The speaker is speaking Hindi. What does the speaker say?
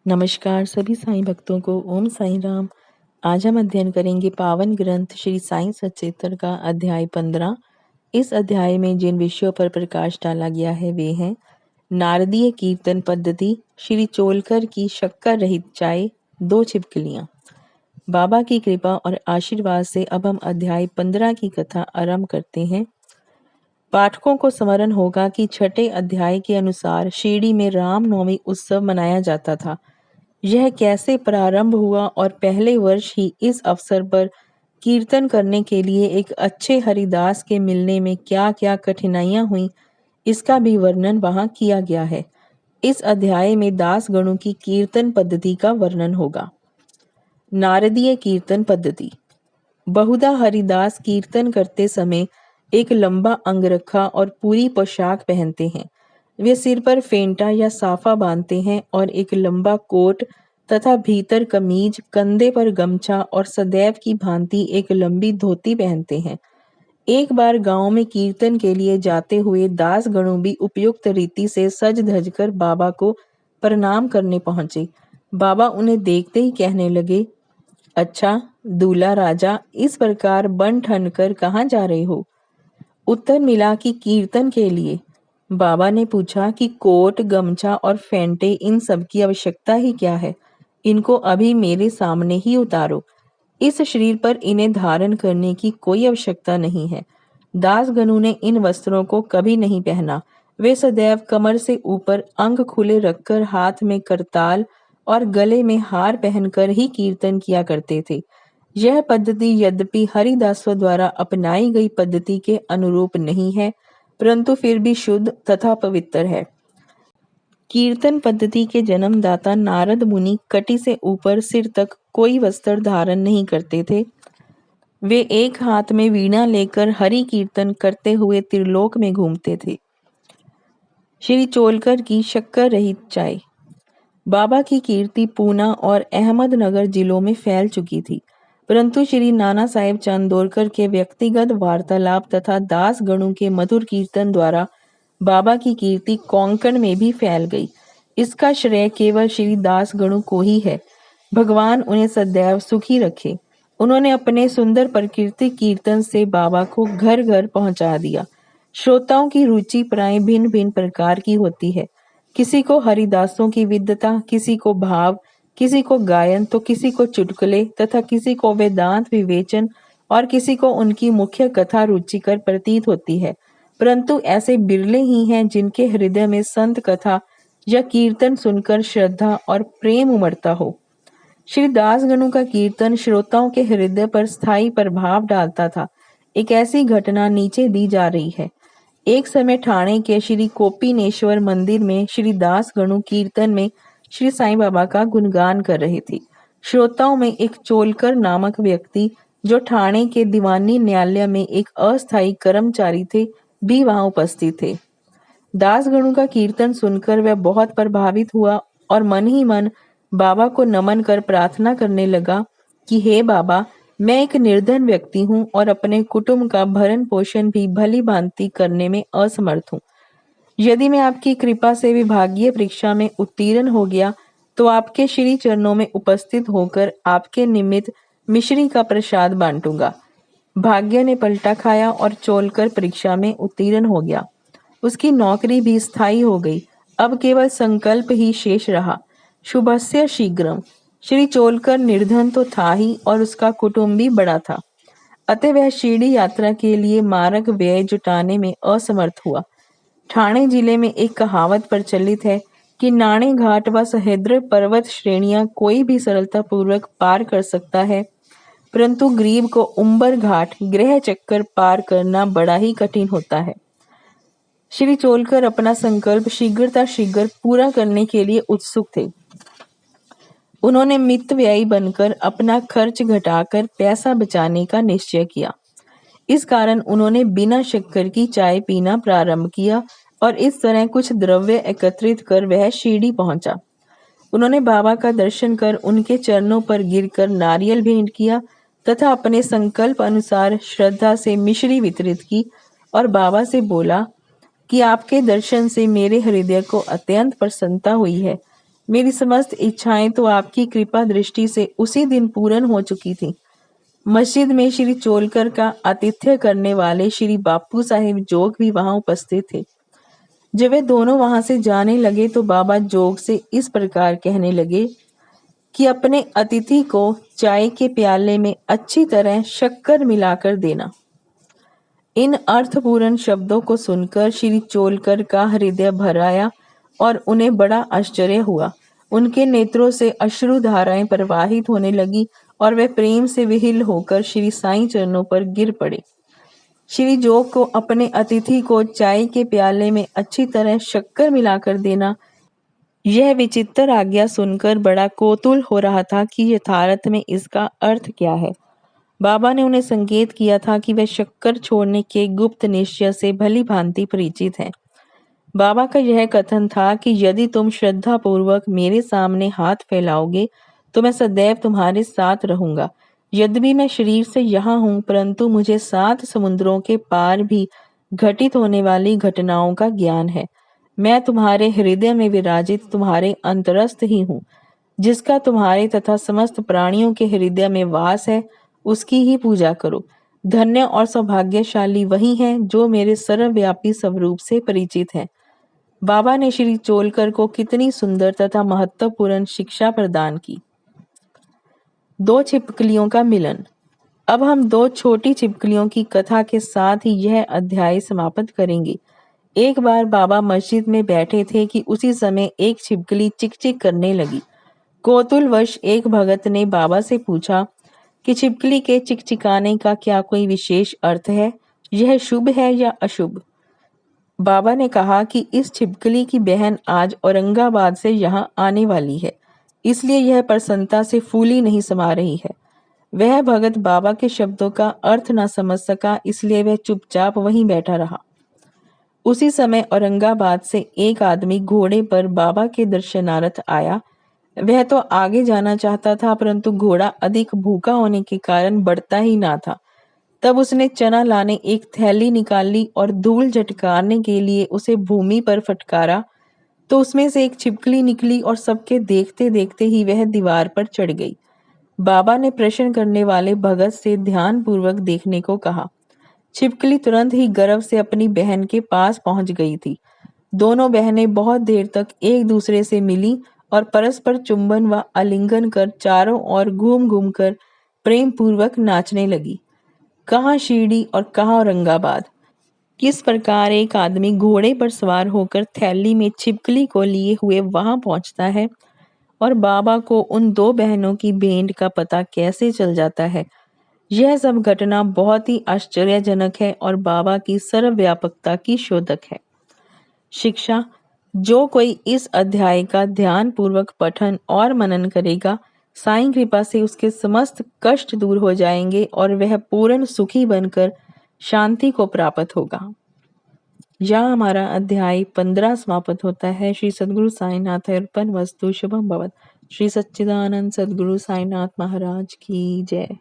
नमस्कार सभी साईं भक्तों को। ओम साईं राम। आज हम अध्ययन करेंगे पावन ग्रंथ श्री साईं सचेतर का अध्याय 15। इस अध्याय में जिन विषयों पर प्रकाश डाला गया है वे हैं नारदीय कीर्तन पद्धति, श्री चोलकर की शक्कर रहित चाय, 2 छिपकलियां। बाबा की कृपा और आशीर्वाद से अब हम अध्याय 15 की कथा आरंभ करते हैं। पाठकों को स्मरण होगा कि छठे अध्याय के अनुसार शिरडी में रामनवमी उत्सव मनाया जाता था। यह कैसे प्रारंभ हुआ और पहले वर्ष ही इस अवसर पर कीर्तन करने के लिए एक अच्छे हरिदास के मिलने में क्या-क्या कठिनाइयां हुई, इसका भी वर्णन वहां किया गया है। इस अध्याय में दास गणों की कीर्तन पद्धति का वर्णन होगा। नारदीय कीर्तन पद्धति। बहुधा हरिदास कीर्तन करते समय एक लंबा अंगरखा और पूरी पोशाक पहनते हैं। वे सिर पर फेंटा या साफा बांधते हैं और एक लंबा कोट तथा भीतर कमीज, कंधे पर गमछा और सदैव की भांति एक लंबी धोती पहनते हैं। एक बार गांव में कीर्तन के लिए जाते हुए दास गणों भी उपयुक्त रीति से सज धज कर बाबा को प्रणाम करने पहुंचे। बाबा उन्हें देखते ही कहने लगे, अच्छा दूल्हा राजा, इस प्रकार बन ठन कर कहाँ जा रहे हो? उत्तर मिला कि कीर्तन के लिए। बाबा ने पूछा कि कोट, गमछा और फेंटे, इन सब की आवश्यकता ही क्या है? इनको अभी मेरे सामने ही उतारो। इस शरीर पर इन्हें धारण करने की कोई आवश्यकता नहीं है। दासगणों ने इन वस्त्रों को कभी नहीं पहना। वे सदैव कमर से ऊपर अंग खुले रखकर हाथ में करताल और गले में हार पहनकर ही कीर्तन किया करते थे। यह पद्धति यद्यपि हरिदासों द्वारा अपनाई गई पद्धति के अनुरूप नहीं है, परंतु फिर भी शुद्ध तथा पवित्र है। कीर्तन पद्धति के जन्मदाता नारद मुनि कटी से ऊपर सिर तक कोई वस्त्र धारण नहीं करते थे। वे एक हाथ में वीणा लेकर हरि कीर्तन करते हुए त्रिलोक में घूमते थे। श्री चोलकर की शक्कर रहित चाय। बाबा की कीर्ति पूना और अहमदनगर जिलों में फैल चुकी थी, परंतु श्री नाना साहेब चांदोरकर के व्यक्तिगत वार्तालाप तथा दास गणों के मधुर कीर्तन द्वारा बाबा की कीर्ति कोंकण में भी फैल गई। इसका श्रेय केवल श्री दास गणों को ही है। भगवान उन्हें सदैव सुखी रखे। उन्होंने अपने सुंदर प्रकृति कीर्तन से बाबा को घर घर पहुंचा दिया। श्रोताओं की रुचि प्राय भिन्न भिन्न प्रकार की होती है। किसी को हरिदासों की विद्वता, किसी को भाव, किसी को गायन, तो किसी को चुटकुले तथा किसी को वेदांत विवेचन और किसी को उनकी मुख्य कथा रुचिकर प्रतीत होती है। परंतु ऐसे बिरले ही हैं जिनके हृदय में संत कथा या कीर्तन सुनकर श्रद्धा और प्रेम उमड़ता हो। श्री दासगणों का कीर्तन श्रोताओं के हृदय पर स्थायी प्रभाव डालता था। एक ऐसी घटना नीचे दी जा रही है। एक समय ठाणे के श्री कोपिनेश्वर मंदिर में श्री दासगणु कीर्तन में श्री साईं बाबा का गुणगान कर रहे थे। श्रोताओं में एक चोलकर नामक व्यक्ति, जो ठाणे के दीवानी न्यायालय में एक अस्थायी कर्मचारी थे, भी वहां उपस्थित थे। दासगणु का कीर्तन सुनकर वह बहुत प्रभावित हुआ और मन ही मन बाबा को नमन कर प्रार्थना करने लगा कि हे बाबा, मैं एक निर्धन व्यक्ति हूँ और अपने कुटुंब का भरण पोषण भी भली भांति करने में असमर्थ हूँ। यदि मैं आपकी कृपा से विभागीय परीक्षा में उत्तीर्ण हो गया तो आपके श्री चरणों में उपस्थित होकर आपके निमित्त मिश्री का प्रसाद बांटूंगा। भाग्य ने पलटा खाया और चोलकर परीक्षा में उत्तीर्ण हो गया। उसकी नौकरी भी स्थायी हो गई। अब केवल संकल्प ही शेष रहा। शुभस्य शीघ्रम। श्री चोलकर निर्धन तो था ही और उसका कुटुंब भी बड़ा था, अतः वह शिरडी यात्रा के लिए मार्ग व्यय जुटाने में असमर्थ हुआ। ठाणे जिले में एक कहावत प्रचलित है कि नाणे घाट व सह्याद्री पर्वत श्रेणियां कोई भी सरलता पूर्वक पार कर सकता है, परंतु गरीब को उम्बर घाट ग्रह चक्कर पार करना बड़ा ही कठिन होता है। श्री चोलकर अपना संकल्प शीघ्र पूरा करने के लिए उत्सुक थे। उन्होंने मितव्ययी बनकर अपना खर्च घटाकर पैसा बचाने का निश्चय किया। इस कारण उन्होंने बिना शक्कर की चाय पीना प्रारंभ किया और इस तरह कुछ द्रव्य एकत्रित कर वह शिरडी पहुंचा। उन्होंने बाबा का दर्शन कर उनके चरणों पर गिरकर नारियल भेंट किया तथा अपने संकल्प अनुसार श्रद्धा से मिश्री वितरित की और बाबा से बोला कि आपके दर्शन से मेरे हृदय को अत्यंत प्रसन्नता हुई है। मेरी समस्त इच्छाएं तो आपकी कृपा दृष्टि से उसी दिन पूर्ण हो चुकी थी। मस्जिद में श्री चोलकर का आतिथ्य करने वाले श्री बापू साहेब जोग भी वहां उपस्थित थे। जब वे दोनों वहां से जाने लगे तो बाबा जोग से इस प्रकार कहने लगे कि अपने अतिथि को चाय के प्याले में अच्छी तरह शक्कर मिलाकर देना। इन अर्थपूर्ण शब्दों को सुनकर श्री चोलकर का हृदय भर आया और उन्हें बड़ा आश्चर्य हुआ। उनके नेत्रों से अश्रु धाराएं प्रवाहित होने लगी और वे प्रेम से विहिल होकर श्री साईं चरणों पर गिर पड़े। श्री जोग को अपने अतिथि को चाय के प्याले में अच्छी तरह शक्कर मिलाकर देना, यह विचित्र आज्ञा सुनकर बड़ा कौतूहल हो रहा था कि यथार्थ में इसका अर्थ क्या है। बाबा ने उन्हें संकेत किया था कि वे शक्कर छोड़ने के गुप्त निश्चय से भली भांति परिचित हैं। बाबा का यह कथन था कि यदि तुम श्रद्धा पूर्वक मेरे सामने हाथ फैलाओगे तो मैं सदैव तुम्हारे साथ रहूंगा। यद्यपि मैं शरीर से यहाँ हूँ, परंतु मुझे 7 समुद्रों के पार भी घटित होने वाली घटनाओं का ज्ञान है। मैं तुम्हारे हृदय में विराजित तुम्हारे अंतरस्थ ही हूँ। जिसका तुम्हारे तथा समस्त प्राणियों के हृदय में वास है, उसकी ही पूजा करो। धन्य और सौभाग्यशाली वही हैं जो मेरे सर्वव्यापी स्वरूप से परिचित हैं। बाबा ने श्री चोलकर को कितनी सुंदर तथा महत्वपूर्ण शिक्षा प्रदान की। 2 छिपकलियों का मिलन। अब हम 2 छोटी छिपकलियों की कथा के साथ ही यह अध्याय समाप्त करेंगे। एक बार बाबा मस्जिद में बैठे थे कि उसी समय एक छिपकली चिक चिक करने लगी। कौतूहलवश एक भगत ने बाबा से पूछा कि छिपकली के चिकचिकाने का क्या कोई विशेष अर्थ है? यह शुभ है या अशुभ? बाबा ने कहा कि इस छिपकली की बहन आज औरंगाबाद से यहाँ आने वाली है, इसलिए यह प्रसन्नता से फूली नहीं समा रही है। वह भगत बाबा के शब्दों का अर्थ न समझ सका, इसलिए वह चुपचाप वहीं बैठा रहा। उसी समय औरंगाबाद से एक आदमी घोड़े पर बाबा के दर्शनार्थ आया। वह तो आगे जाना चाहता था, परंतु घोड़ा अधिक भूखा होने के कारण बढ़ता ही ना था। तब उसने चना लाने एक थैली निकाली और धूल झटकारने के लिए उसे भूमि पर फटकारा, तो उसमें से एक छिपकली निकली और सबके देखते देखते ही वह दीवार पर चढ़ गई। बाबा ने प्रश्न करने वाले भगत से ध्यानपूर्वक देखने को कहा। छिपकली तुरंत ही गर्व से अपनी बहन के पास पहुंच गई थी। दोनों बहनें बहुत देर तक एक दूसरे से मिली और परस्पर चुंबन व आलिंगन कर चारों ओर घूम घूम कर प्रेम पूर्वक नाचने लगी। कहाँ शिरडी और कहाँ औरंगाबाद। किस प्रकार एक आदमी घोड़े पर सवार होकर थैली में छिपकली को लिए हुए वहां पहुंचता है और बाबा को उन 2 बहनों की भेंट का पता कैसे चल जाता है, यह सब घटना बहुत ही आश्चर्यजनक है और बाबा की सर्वव्यापकता की शोधक है। शिक्षा। जो कोई इस अध्याय का ध्यान पूर्वक पठन और मनन करेगा, साईं कृपा से उसके समस्त कष्ट दूर हो जाएंगे और वह पूर्ण सुखी बनकर शांति को प्राप्त होगा। यहाँ हमारा अध्याय 15 समाप्त होता है। श्री सद्गुरु साईनाथ अर्पण वस्तु। शुभम भवत। श्री सच्चिदानंद सद्गुरु साईनाथ महाराज की जय।